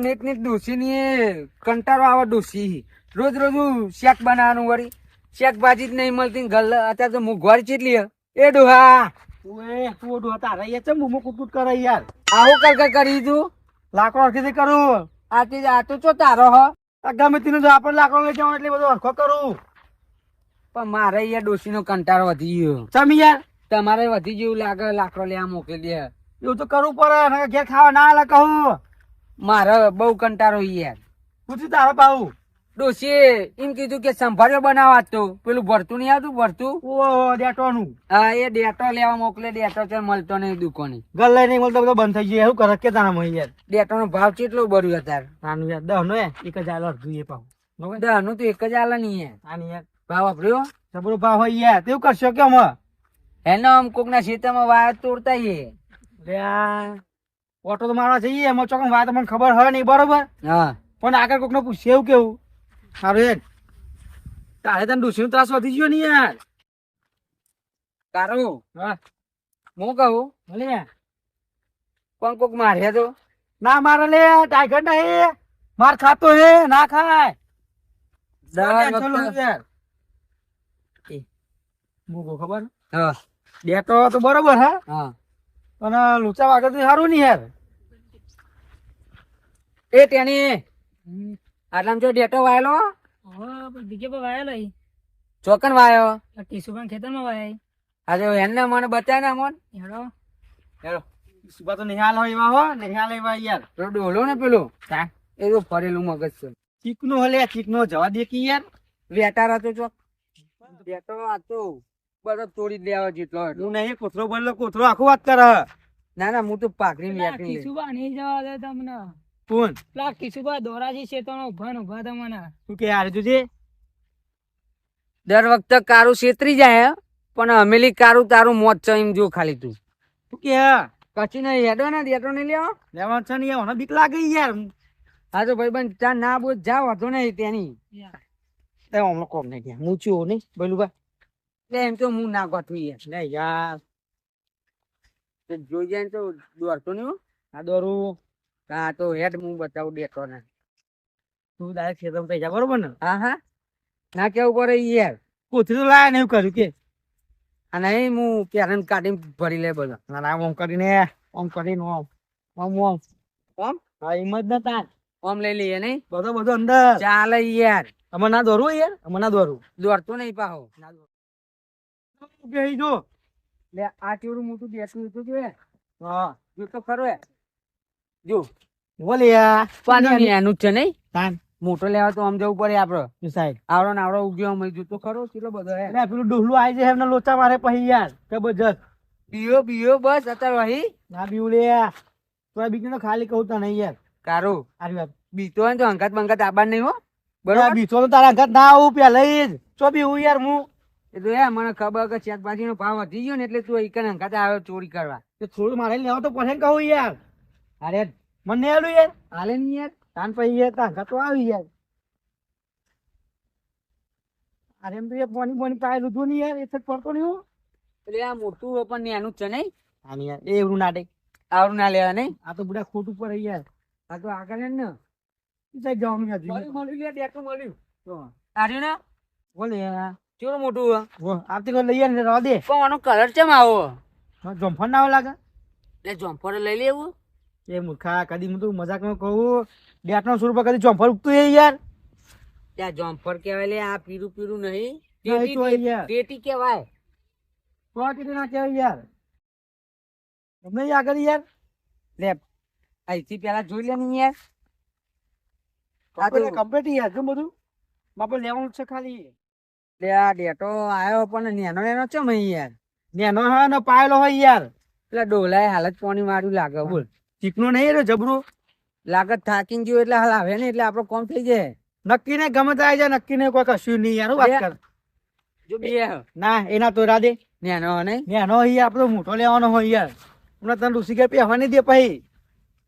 ને ડોસી ની કંટાળો આવે ડોસી રોજ રોજ શેક બનાવવાનું વળી શેક ભાજી જ નહીં મળતી ગલ અત્યારે તો મોંઘવારી ચેટલી એ ડોહા ઓએ તું ડો તારે યાર ચમ મુમો કુટકુટ કરે યાર આવું કર કરી તું લાકડો અરખી કરું આ તો ચો તારો હ ગમે તેનું જો આપણે લાકડો લઈ જાવ એટલે બધો અરખો કરું પણ મારે યાર ડોસી નો કંટાળો વધી ગયો ચમ યાર તમારે વધી જેવું લાગે લાકડો લેવા મોકલી દે એવું તો કરવું પડે ને ઘેર ખાવા ના આલે કહું મારે બહુ કંટાળો યાર પૂછી તારો પાઉ ડોશી એમ કીધું કે સંભાળ્યો બનાવવા તો પેલું ભરતું નહીં આવતું ભરતું ઓ ડેટોનું હા એ ડેટો લેવા મોકલે ડેટો ચાલ મળતો નહીં દુકાને ગલ લઈ નહીં મળતો બધો બંધ થઈ ગયો એવું કરે કે તારા મહી યાર ડેટો નો ભાવ કેટલો ભર્યો અત્યારે આનું યાર દહ નો એક જ આલો અડધું એ પાઉ દહ નું તો એક જ આલે નહીં યાર આની યાર ભાવ વાપર્યો જબરો ભાવ હોય યાર તેવું કરશો કે અમે એનો આમ કોક ના ખેતરમાં વાય તોડતા લે આ ઓટો તો મારવા જઈએ એમાં ચોકન વાત મને ખબર હોય નહીં બરોબર હા પણ આગળ કોક ને પૂછે એવું કેવું સારું યાર તારે તને ડુસીનો ત્રાસ વધી ગયો ને યાર કારું હા હું કહું ભલે પણ કોક માર્યા તો ના મારે લે ટાઈગર નહીં માર ખાતો હે ના ખાય દવા વખત- યાર મૂકો ખબર હા ડેટો તો બરોબર હા હા અને લુચા વાગે તો સારું નહીં યાર એ તેની આટલામાં જો ડેટો વાયેલો ચોકન વાયો આજે એને મને બતાય ને મન હેલો સુબા તો નિહાલ હોય એવા હો નિહાલ એવા યાર તો ડોલો ને પેલું એ તો ફરેલું મગજ છે ચીકનો હલે ચીકનો જવા દે કે યાર વેટાર હતો ચોક ડેટો હતો બધો તોડી દેવા જેટલો હતો. હું નહીં કોથરો બનલો કોથરો આખું વાત કરે ના ના હું તો પાઘડી વેટી લે કોણ તું કે યાર જોજે દર વખતે કારું છેતરી જાય પણ અમેલી કારું તારું મોત છે એમ જો ખાલી તું તું કે હા કચી નહીં હેડો ને ડેટો નહીં લેવો લેવાનું છે ને યાર બીક લાગે યાર હા તો ભાઈ બંધ ચા ના બોલ જા વાંધો નહીં તેની તે હમણાં કોમ નહીં ગયા હું છું નહીં બોલું બા એમ તો હું ના ગોઠવી યાર લે યાર તે જોઈ જાય ને તો દોડતો નહીં હો. આ દોરું હા તો હેડ હું બતાવું ડેટો ને તું ડાયરેક્ટ ખેતરમાં થઈ જા બરોબર ને હા હા ના કેવું પડે યાર કોથરી તો લાયા ને એવું કર્યું કે અને હું પેરેન્ટ કાઢીને ભરી લે બધો ના ના ઓમ કરીને ઓમ કરીને ઓમ ઓમ ઓમ ઓમ હા હિંમત ના તાર ઓમ લઈ લઈએ નહીં બધો બધો અંદર ચાલે યાર અમે ના દોરું યાર અમે ના દોરું દોડતો નહીં પાહો કે જો લે આ કેવડું મોટું બેસું હતું જો એ. હા જો તો ખરો એ જો બોલે યાર પાણી એનું જ છે નહીં તાન મોટો લેવા તો આમ જવું પડે આપડે તું સાઈડ આવડો ને આવડો ઉગ્યો અમે જો તો ખરો કેટલો બધો હે અરે પેલું ડોહલું આવી જાય એમને લોચા મારે પછી યાર જબરજસ્ત બીયો બીયો બસ અત્યારે વહી ના બીવું લે તો આ બીજું તો ખાલી કહું તો નહીં યાર કારું આરી વાત બીતો હોય ને તો અંકાત બંકાત આબાર નહીં હો બરાબર બરોબર બીજો તો તારા ઘર ના આવું પેલા જ ચો બીવું યાર હું એ તો એ મને ખબર કે શાકભાજી નો ભાવ વધી ગયો ને એટલે તું એક અંકાત આવ્યો ચોરી કરવા તે થોડું મારે લેવા તો પછી કહું યાર અરે મને નહીં આલું યાર હાલે ને યાર તાન પછી યાર તાર ઘર તો આવી યાર અરે એમ તો એ પાણી પાણી પાય લીધું નહીં યાર એ તો પડતો નહીં હું એટલે આ મોટું પણ એનું જ છે નહીં આની યાર એ એવું નાટક આવડું ના લેવા નહીં આ તો બધા ખોટું પડે યાર આ તો આગળ હે ને સાહેબ જવાનું હજી મળ્યું લે ડેટું મળ્યું તો આર્યું ને બોલે યાર કેવું મોટું આવતીકાલ લઈ ને રવા દે પણ આનો કલર કેમ આવો જમફળ ના આવે લાગે એટલે જમ્પર લઈ લેવું એ મૂર્ખા કદી હું તું મજાકમાં કહું 200 રૂપિયા કદી જમફળ ઉગતું એ યાર ત્યાં જમ્પર કહેવાય લે આ પીરું પીરું નહીં નહીં તો યાર ટેટી કહેવાય તો આ કેટલી ના કહેવાય યાર તમને આગળ યાર લે અહીંથી પેલા જોઈ લે ને યાર આ તો કમ્પ્લીટ યાર જો બધું બાપા લેવાનું છે ખાલી લે આ ડેટો આવ્યો પણ નેનો નેનો ચમ અહીં યાર નેનો હા ને પાયેલો હોય યાર પેલા ડોલાએ હાલત પાણી માર્યું લાગે બોલ ચીકનો નહીં રે જબરું લાગત થાકીને ગયો એટલે હાલ આવે ને એટલે આપણો કોમ થઈ જાય નક્કી ને ગમે ત્યાં જાય નક્કી ને કોઈ કશું નહીં યાર હું વાત કર જો બે ના એના તો રાધે નેનો નહીં નેનો હોય આપણો મોટો લેવાનો હોય યાર હમણાં તને ઋષિ કે પહેવા નહીં દે પછી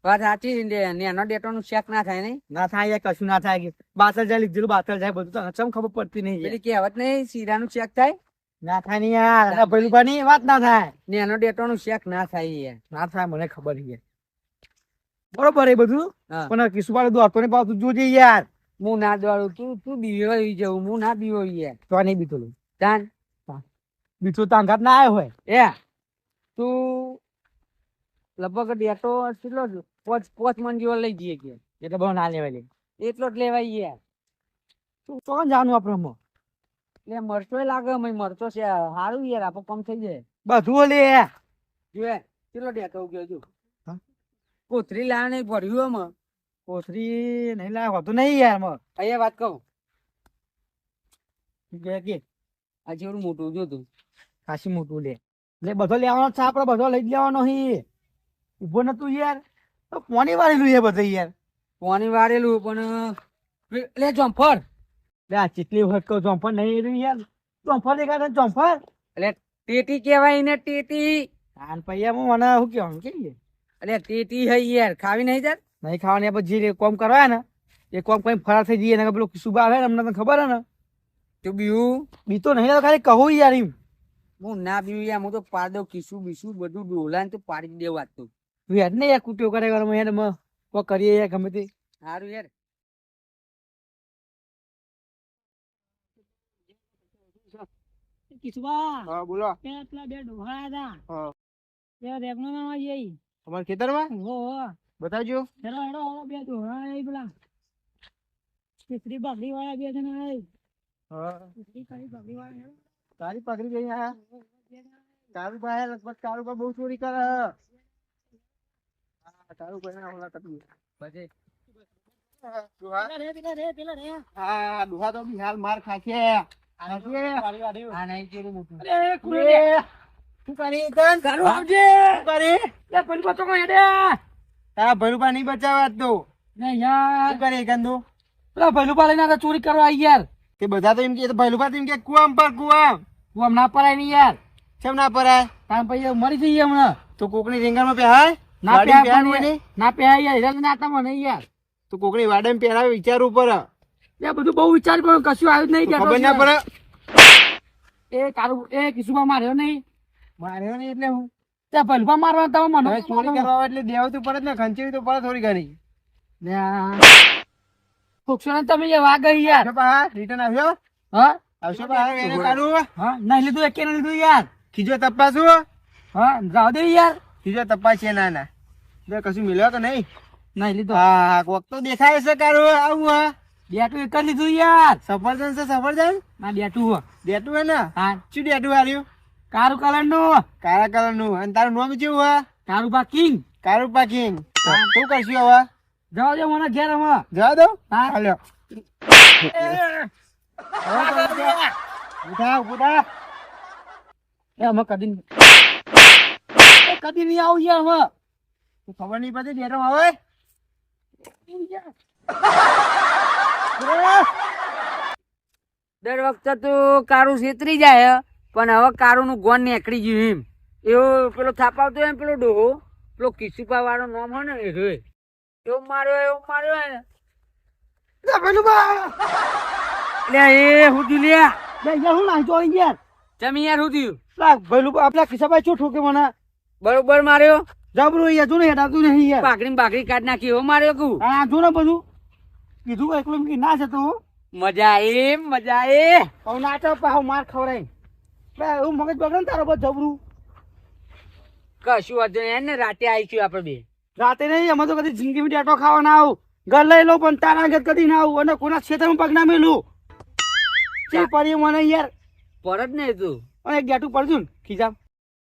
વાત સાચી નેનો ડેટો નું શેક ના થાય નહીં ના થાય યાર કશું ના થાય બાતલ જાય લીધેલું બાતલ જાય બધું તને ચમ ખબર પડતી નહીં યાર. પેલી કહેવત નહીં શીરાનું શેક થાય ના થાય નહીં યાર પેલું બની વાત ના થાય નેનો ડેટો નું શેક ના થાય યાર ના થાય મને ખબર છે બરોબર એ બધું હા. પણ કિશુભાઈ દોડતો ને પાછું જોજે યાર. હું ના દોડું, તું બીવાઈ જવું, હું ના બીવાઈ યાર. તો નહીં બીતો લે. તાન બીતો તાંગાત ના આવ્યો હોય. એ તું લગભગ ડેટો કેટલો પોચ મણ જેવો લઈ જઈએ કે એટલે બહુ ના લેવાય લે. એટલો જ લેવાય યાર. તું તો જાણું આપણે હમણાં. એટલે મરચો લાગે, મરચો છે સારું યાર, આપો કમ થઈ જાય. બધું લે. જોએ કેટલો ડેટો ગયો જો. હા? કોથરી લાવે નહીં ભર્યું આમાં. કોથરી નહીં લાવ હોતું નહીં યાર માં. અહીંયા વાત કહું, કે આ જેવડું મોટું જોતું. ખાસી મોટું લે. એટલે બધો લેવાનો છે આપણે, બધો લઈ જ લેવાનો હી. ઉભો નતું યાર. તો પોની વાળેલું એ બધું યાર. પાણી વારેલું પણ લે જમ્ફર. લે આ ચીટલી વખત કહું ચોંફર નહીં રહ્યું યાર. ચોંફર દેખાડે ને ચોંફર. એટલે ટેટી કહેવાય ને ટેટી. આન પૈયા મને શું કહેવાનું કે એટલે ટેટી હઈ યાર, ખાવી નહીં જાત. નહીં ખાવાની આપણે જે કોમ કરવા ને એ કોમ કઈ ફરાર થઈ જઈએ ને પેલું સુબા આવે ને અમને તને ખબર હે ને. તું બીવું બીતો નહીં તો ખાલી કહું યાર એમ. હું ના બીવું યાર, હું તો પાડ દઉં કીસું બીસું બધું ડોલા ને તો પાડી જ દે વાત તો. તું યાર ને યાર કુટ્યો કરે યાર કોઈ કરીએ યાર ગમે તે. સારું યાર. કિસવા હા બોલો. પેલા બે ડોહા હતા હા. એ રેગનો માં આવી જઈ તમારા ખેતરમાં હો બતાવજો. હેડો હેડો હેડો, બે ડોહા આવી પેલા કેસરી બાગડી વાળા બે જણા આવી હા. કેસરી કાળી બાગડી વાળા હેડો. તારી પકડી ગઈ આ. તારું ભાઈ લગભગ તારું ભાઈ બહુ ચોરી કરે. તારું ભાઈ ના ઓલા તકલીફ. પછી પેલા રે હા ડોહા તો બી હાલ માર ખાશે. આ નહીં કેવું મોટું. અરે કુરે શું કરી કન? કારું આવજે શું કરી? લે પેલું બતો કોઈ હેડે તારા ભૈલુપા નહીં બચાવવા તો. ને યાર શું કરી કન તું? પેલા ભૈલુપા લઈને આગળ ચોરી કરવા આવી યાર. તે બધા તો એમ કે ભૈલુપા તો એમ કે કુવામ પર કુવામ. તું આમ ના પરાય નહીં યાર. કેમ ના પરાય? તાર પછી મરી જઈએ હમણાં. તો કોકની રીંગણમાં પહેરાય? ના વાડીમાં પહેરાય પહેરવું નહીં? ના પહેરાય યાર, હિરાલ નાતામાં નહીં યાર. તો કોકની વાડીમાં પહેરાવે વિચારવું પડે. એ બધું બહુ વિચાર કર્યો, કશું આવ્યું જ નહીં. તો ખબર ના પડે. એ કારું એ કિશુમાં માર્યો નહીં. માર્યો નહીં એટલે હું તે ભલભા મારવા તમે મને હવે ચોરી કરવા આવે એટલે દેવું તો પડે જ ને, ખંચેવી તો પડે થોડી ઘણી. ફુક્ષણ તમે એ વાગ યાર. આવશો પા રિટર્ન આવ્યો? હા આવશો પા એને કાઢું. હા નહીં લીધું એકે નહીં લીધું યાર. ખીજો તપાસું. હા જાવ દે યાર. ખીજો તપાસ છે ના ના. બે કશું મિલ્યો કે નહીં? નહીં લીધું. હા કોક તો દેખાય છે કાઢું. આવું હા. બેટું એક જ લીધું યાર. સફરજન છે સફરજન? ના બેટું ડેટું હે ને? હા શું ડેટું હાર્યું? કારું કલર નું કાળા કલર નું. અને તારું નામ કેવું હા? કારું બા કિંગ. કારું પાકિંગ. શું કરશું હવે? જાવ દે મને ઘેર હવે. જવા દો. હા. હાલ્યો. ઉઠા ઉઠા. એ અમે કદી કદી નહીં આવું યાર હવે. ખબર નહીં પડતી ડેટો હવે. દર વખતે તો કારું છેતરી જાય પણ હવે કારું નું ગોન નીકળી ગયું એમ. એવો પેલો થાપાવતો એમ પેલો ડોહો પેલો કિસુપા વાળો નામ હોય ને એ રહ્યો. એવો માર્યો ને. એટલે એ હું થયું લ્યા? હું નાખતો યાર. તમે યાર શું થયું? ભૈલું આપડા ખિસ્સાભાઈ શું ઠોકે મને? બરોબર માર્યો. જબરું યાર તું ને હેડાતું નહીં યાર. બાકડી કાઢ નાખી એવો માર્યો કુ. હા જો ને બધું કીધું એકલું એમ કે ના જતો. મજા એ હવે નાચો પાહો માર ખવડાય. એવું મગજ બગડે ને તારો બસ જબરું. કશું હતું ને રાતે આવીશું આપડે બે. રાતે નહીં અમે તો કદી જિંદગીમાં ડેટો ખાવા ના આવું. ઘર લઈ લો પણ તારા આગળ કદી ના આવું અને કોના ક્ષેત્રમાં પગ ના મેલું. ચી પડી મને યાર. પરત ને તું અને એક ડેટું પડતું ને ખીજામ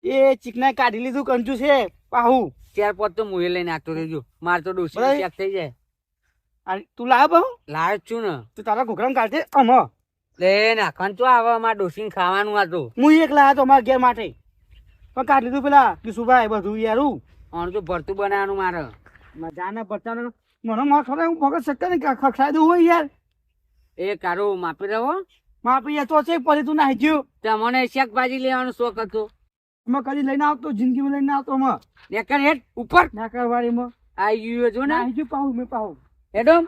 એ ચીકના કાઢી લીધું કંચું છે પાહુ. 4-5 તો મુએ લઈને નાખતો રહેજો. માર તો ડોસી બરાબર. ચેક થઈ જાય. અને તું લાવ પાહુ. લાવ છું ને. તું તારા ઘોઘરામાં કાઢજે અમ. લે નાખવાનું તો આવે માર ડોસી ખાવાનું હતું. હું એક લાવ્યો તો મારા ઘેર માટે પણ કાઢી લીધું પેલા કિશુભાઈ બધું યારું. આનું તો ભરતું બનાવવાનું મારે. મજાના બચ્ચાનો મને માર થોડા હું પગજ શકતા ને ખખડાઈ દઉં હોય યાર. એ કારું માપી રહો. માપી તો છે પછી તું નાહી ગયો. તમને શાકભાજી લેવાનો શોખ હતો. અમે કદી લઈને આવતો જિંદગીમાં લઈને આવતો અમે નેકર હેડ ઉપર નાકરવાડીમાં આવી ગયું જો ને. નાહી ગયું પાહુ મેં પાહુ. હેડમ